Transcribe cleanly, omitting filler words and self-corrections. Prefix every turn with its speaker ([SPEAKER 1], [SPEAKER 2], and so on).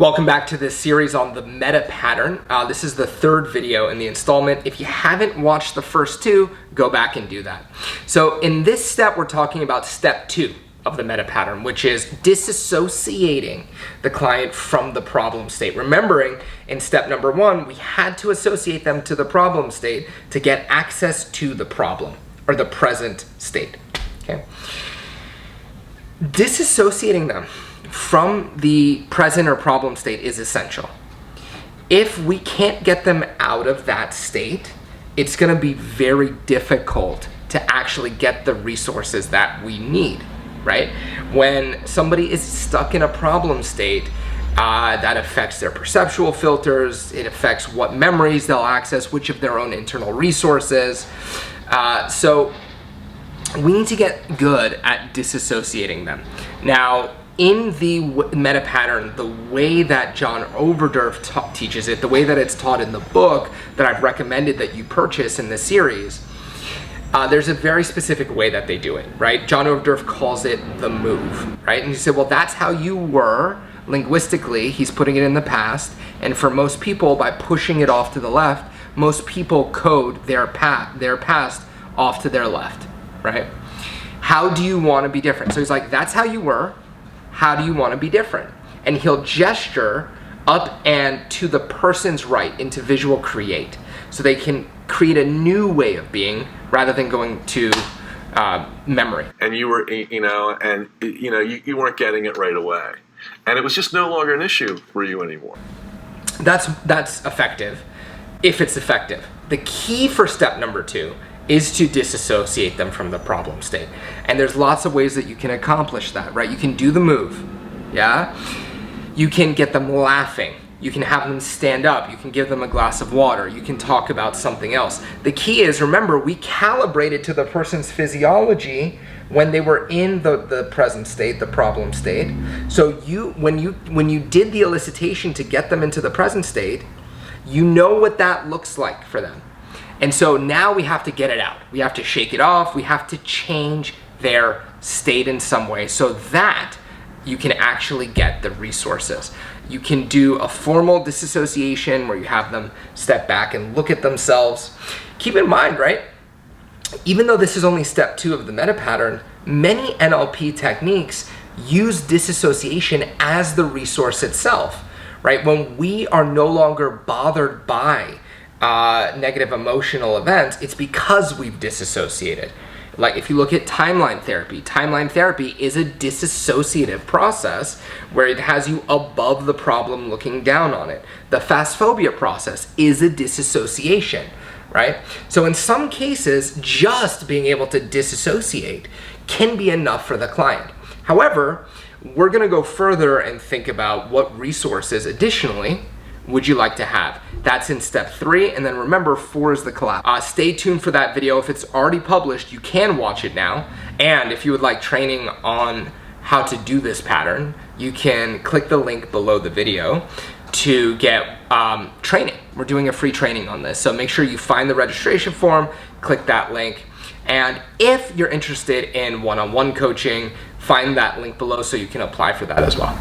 [SPEAKER 1] Welcome back to this series on the meta pattern. This is the third video in the installment. If you haven't watched the first two, go back and do that. So in this step, we're talking about step 2 of the meta pattern, which is disassociating the client from the problem state. Remembering in step number 1, we had to associate them to the problem state to get access to the problem or the present state. Okay? Disassociating them from the present or problem state is essential. If we can't get them out of that state, it's going to be very difficult to actually get the resources that we need, right? When somebody is stuck in a problem state, that affects their perceptual filters, it affects what memories they'll access, which of their own internal resources. So we need to get good at disassociating them. Now, in the meta pattern, the way that John Overdurf teaches it, the way that it's taught in the book that I've recommended that you purchase in this series, there's a very specific way that they do it, right? John Overdurf calls it the move, right? And he said, well, that's how you were linguistically. He's putting it in the past. And for most people, by pushing it off to the left, most people code their past off to their left, right? How do you want to be different? So he's like, that's how you were. How do you want to be different? And he'll gesture up and to the person's right into visual create. So they can create a new way of being rather than going to memory.
[SPEAKER 2] And you were, you weren't getting it right away. And it was just no longer an issue for you anymore.
[SPEAKER 1] That's effective, if it's effective. The key for step number 2 is to disassociate them from the problem state. And there's lots of ways that you can accomplish that, right? You can do the move, yeah? You can get them laughing. You can have them stand up. You can give them a glass of water. You can talk about something else. The key is, remember, we calibrated to the person's physiology when they were in the present state, the problem state. So when you did the elicitation to get them into the present state, you know what that looks like for them. And so now we have to get it out. We have to shake it off. We have to change their state in some way so that you can actually get the resources. You can do a formal disassociation where you have them step back and look at themselves. Keep in mind, right? Even though this is only step 2 of the meta pattern, many NLP techniques use disassociation as the resource itself, right? When we are no longer bothered by negative emotional events, it's because we've disassociated. Like if you look at timeline therapy is a disassociative process where it has you above the problem looking down on it. The fast phobia process is a disassociation, right? So in some cases, just being able to disassociate can be enough for the client. However, we're gonna go further and think about what resources additionally would you like to have. That's in step 3, and then remember 4 is the collapse. Stay tuned for that video. If it's already published, you can watch it now. And if you would like training on how to do this pattern, you can click the link below the video to get training. We're doing a free training on this. So make sure you find the registration form, click that link. And if you're interested in one-on-one coaching, find that link below so you can apply for that as well.